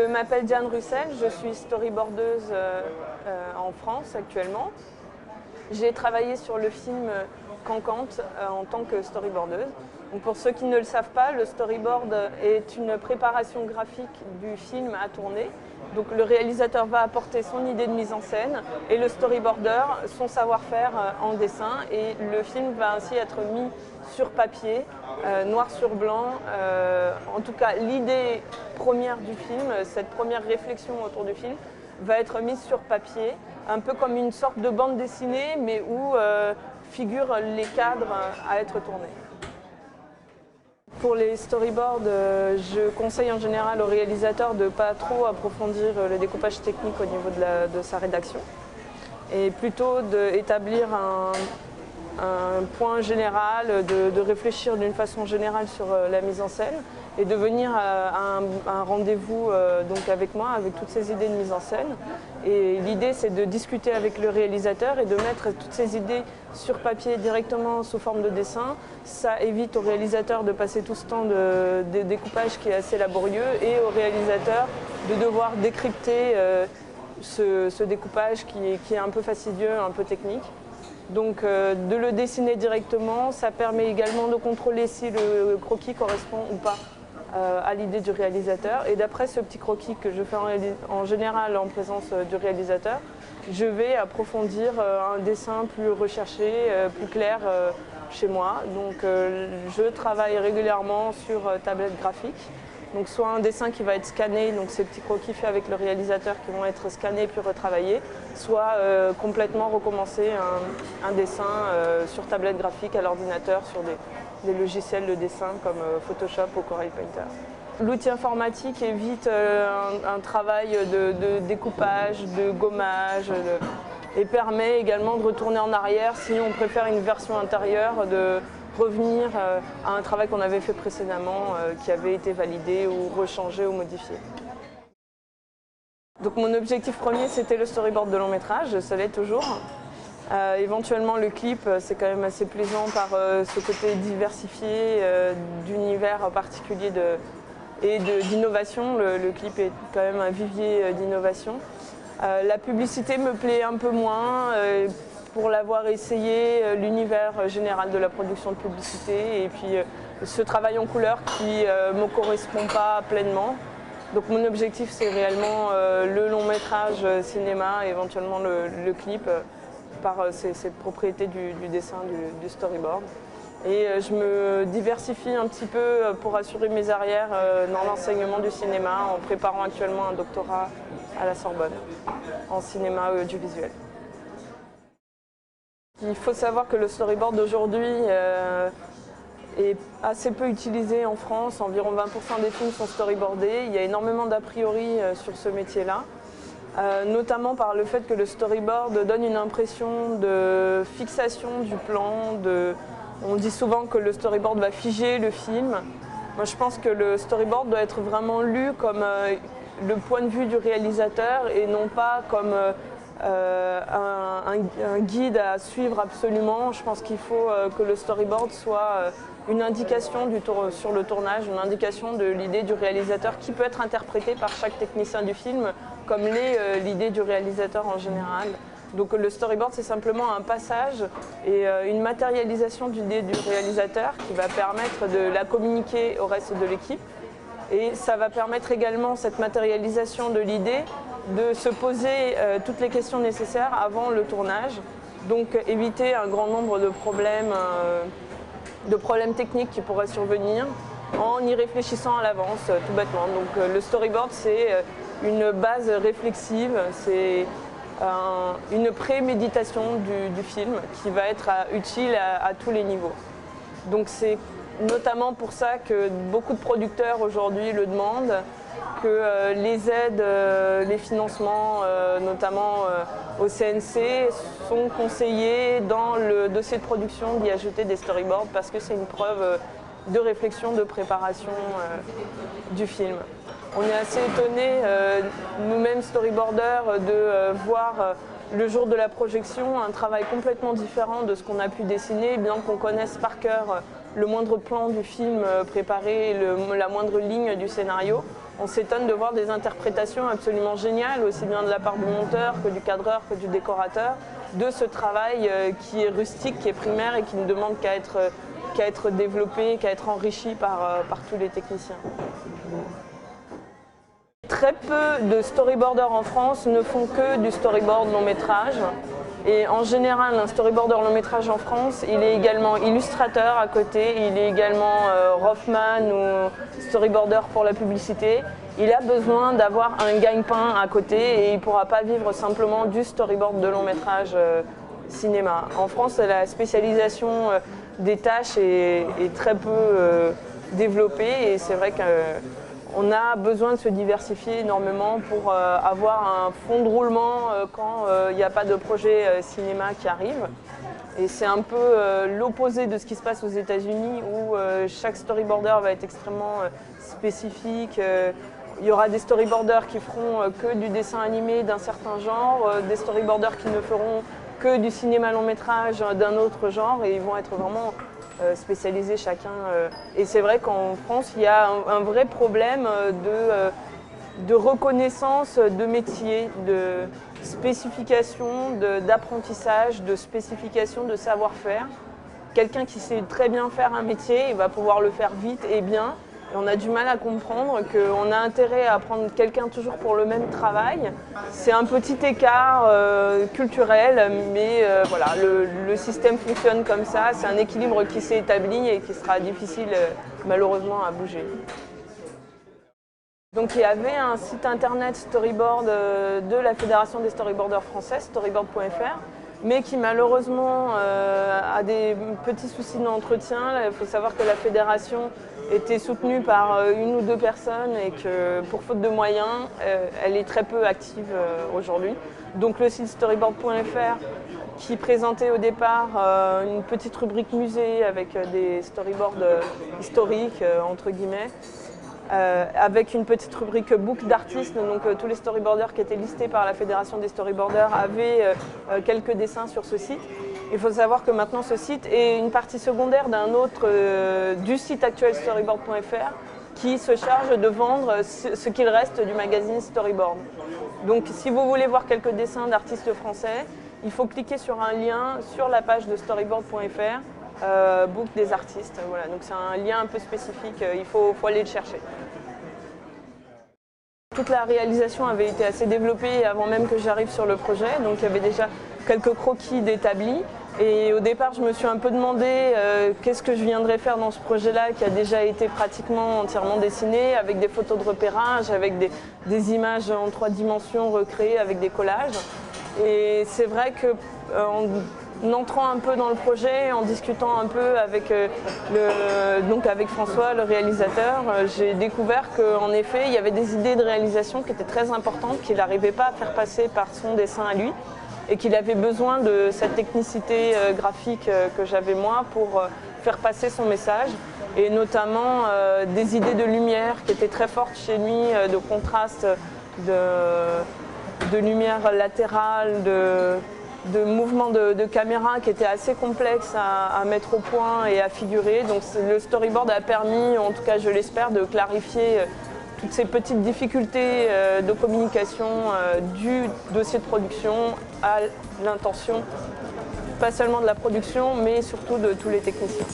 Je m'appelle Diane Russell, je suis storyboardeuse en France actuellement. J'ai travaillé sur le film Cancante en tant que storyboardeuse. Donc pour ceux qui ne le savent pas, le storyboard est une préparation graphique du film à tourner. Donc le réalisateur va apporter son idée de mise en scène et le storyboarder son savoir-faire en dessin, et le film va ainsi être mis sur papier, noir sur blanc. En tout cas, l'idée première du film, cette première réflexion autour du film, va être mise sur papier, un peu comme une sorte de bande dessinée, mais où figurent les cadres à être tournés. Pour les storyboards, je conseille en général au réalisateur de ne pas trop approfondir le découpage technique au niveau de sa rédaction, et plutôt d'établir un point général, de réfléchir d'une façon générale sur la mise en scène et de venir à un rendez-vous donc avec moi, avec toutes ces idées de mise en scène. Et l'idée, c'est de discuter avec le réalisateur et de mettre toutes ces idées sur papier directement sous forme de dessin. Ça évite au réalisateur de passer tout ce temps de découpage qui est assez laborieux, et au réalisateur de devoir décrypter ce découpage qui est un peu fastidieux, un peu technique. Donc de le dessiner directement, ça permet également de contrôler si le croquis correspond ou pas à l'idée du réalisateur. Et d'après ce petit croquis que je fais en général en présence du réalisateur, je vais approfondir un dessin plus recherché, plus clair chez moi. Donc je travaille régulièrement sur tablette graphique. Donc soit un dessin qui va être scanné, donc ces petits croquis faits avec le réalisateur qui vont être scannés puis retravaillés, soit complètement recommencer un dessin sur tablette graphique à l'ordinateur sur des logiciels de dessin comme Photoshop ou Corel Painter. L'outil informatique évite un travail de découpage, de gommage, et permet également de retourner en arrière si on préfère une version intérieure, de revenir à un travail qu'on avait fait précédemment, qui avait été validé ou rechangé ou modifié. Donc mon objectif premier, c'était le storyboard de long métrage, ça l'est toujours. Éventuellement le clip, c'est quand même assez plaisant par ce côté diversifié d'univers particulier et d'innovation. Le clip est quand même un vivier d'innovation. La publicité me plaît un peu moins. Pour l'avoir essayé, l'univers général de la production de publicité, et puis ce travail en couleur qui ne me correspond pas pleinement. Donc mon objectif, c'est réellement le long métrage cinéma, et éventuellement le clip par ces propriétés du dessin, du storyboard. Et je me diversifie un petit peu pour assurer mes arrières dans l'enseignement du cinéma, en préparant actuellement un doctorat à la Sorbonne en cinéma audiovisuel. Il faut savoir que le storyboard d'aujourd'hui est assez peu utilisé en France. Environ 20% des films sont storyboardés. Il y a énormément d'a priori sur ce métier-là, notamment par le fait que le storyboard donne une impression de fixation du plan. On dit souvent que le storyboard va figer le film. Moi, je pense que le storyboard doit être vraiment lu comme le point de vue du réalisateur, et non pas comme un guide à suivre absolument. Je pense qu'il faut que le storyboard soit une indication sur le tournage, une indication de l'idée du réalisateur, qui peut être interprétée par chaque technicien du film comme l'est l'idée du réalisateur en général. Donc le storyboard, c'est simplement un passage et une matérialisation d'idée du réalisateur qui va permettre de la communiquer au reste de l'équipe. Et ça va permettre également, cette matérialisation de l'idée, de se poser toutes les questions nécessaires avant le tournage. Donc éviter un grand nombre de problèmes techniques qui pourraient survenir en y réfléchissant à l'avance, tout bêtement. Donc le storyboard, c'est une base réflexive, c'est une préméditation du film qui va être utile à tous les niveaux. Donc c'est notamment pour ça que beaucoup de producteurs aujourd'hui le demandent, que les aides, les financements, notamment au CNC, sont conseillés dans le dossier de production d'y ajouter des storyboards, parce que c'est une preuve de réflexion, de préparation du film. On est assez étonnés, nous-mêmes storyboarders, de voir le jour de la projection un travail complètement différent de ce qu'on a pu dessiner, bien qu'on connaisse par cœur le moindre plan du film préparé, la moindre ligne du scénario. on s'étonne de voir des interprétations absolument géniales, aussi bien de la part du monteur que du cadreur que du décorateur, de ce travail qui est rustique, qui est primaire et qui ne demande qu'à être développé, qu'à être enrichi par tous les techniciens. Très peu de storyboarders en France ne font que du storyboard long métrage. Et en général, un storyboarder long métrage en France, il est également illustrateur à côté, il est également Rothman ou storyboarder pour la publicité. Il a besoin d'avoir un gagne-pain à côté et il ne pourra pas vivre simplement du storyboard de long métrage cinéma. En France, la spécialisation des tâches est très peu développée et c'est vrai qu'on a besoin de se diversifier énormément pour avoir un fond de roulement quand il n'y a pas de projet cinéma qui arrive. Et c'est un peu l'opposé de ce qui se passe aux États-Unis où chaque storyboarder va être extrêmement spécifique. Il y aura des storyboarders qui feront que du dessin animé d'un certain genre, des storyboarders qui ne feront que du cinéma long métrage d'un autre genre et ils vont être vraiment spécialisés chacun. Et c'est vrai qu'en France, il y a un vrai problème de reconnaissance de métier, de spécification, d'apprentissage, de spécification, de savoir-faire. Quelqu'un qui sait très bien faire un métier, il va pouvoir le faire vite et bien. Et on a du mal à comprendre qu'on a intérêt à prendre quelqu'un toujours pour le même travail. C'est un petit écart culturel, mais voilà, le système fonctionne comme ça. C'est un équilibre qui s'est établi et qui sera difficile malheureusement à bouger. Donc il y avait un site internet storyboard de la Fédération des storyboarders français, storyboard.fr, mais qui malheureusement a des petits soucis d'entretien. Il faut savoir que la fédération était soutenue par une ou deux personnes et que pour faute de moyens, elle est très peu active aujourd'hui. Donc le site storyboard.fr qui présentait au départ une petite rubrique musée avec des storyboards historiques entre guillemets, avec une petite rubrique book d'artistes, donc tous les storyboarders qui étaient listés par la Fédération des storyboarders avaient quelques dessins sur ce site. Il faut savoir que maintenant ce site est une partie secondaire d'un autre du site actuel storyboard.fr qui se charge de vendre ce qu'il reste du magazine Storyboard. Donc si vous voulez voir quelques dessins d'artistes français, il faut cliquer sur un lien sur la page de storyboard.fr, book des artistes. Voilà. Donc c'est un lien un peu spécifique, il faut aller le chercher. Toute la réalisation avait été assez développée avant même que j'arrive sur le projet, donc il y avait déjà quelques croquis d'établis. Et au départ, je me suis un peu demandé qu'est-ce que je viendrais faire dans ce projet-là qui a déjà été pratiquement entièrement dessiné, avec des photos de repérage, avec des images en 3 dimensions recréées avec des collages. Et c'est vrai qu'en entrant un peu dans le projet, en discutant un peu avec, avec François, le réalisateur, j'ai découvert qu'en effet, il y avait des idées de réalisation qui étaient très importantes, qu'il n'arrivait pas à faire passer par son dessin à lui, et qu'il avait besoin de cette technicité graphique que j'avais moi pour faire passer son message, et notamment des idées de lumière qui étaient très fortes chez lui, de contraste, de lumière latérale, de mouvements de caméra qui étaient assez complexes à mettre au point et à figurer. Donc le storyboard a permis, en tout cas je l'espère, de clarifier toutes ces petites difficultés de communication du dossier de production à l'intention, pas seulement de la production, mais surtout de tous les techniciens.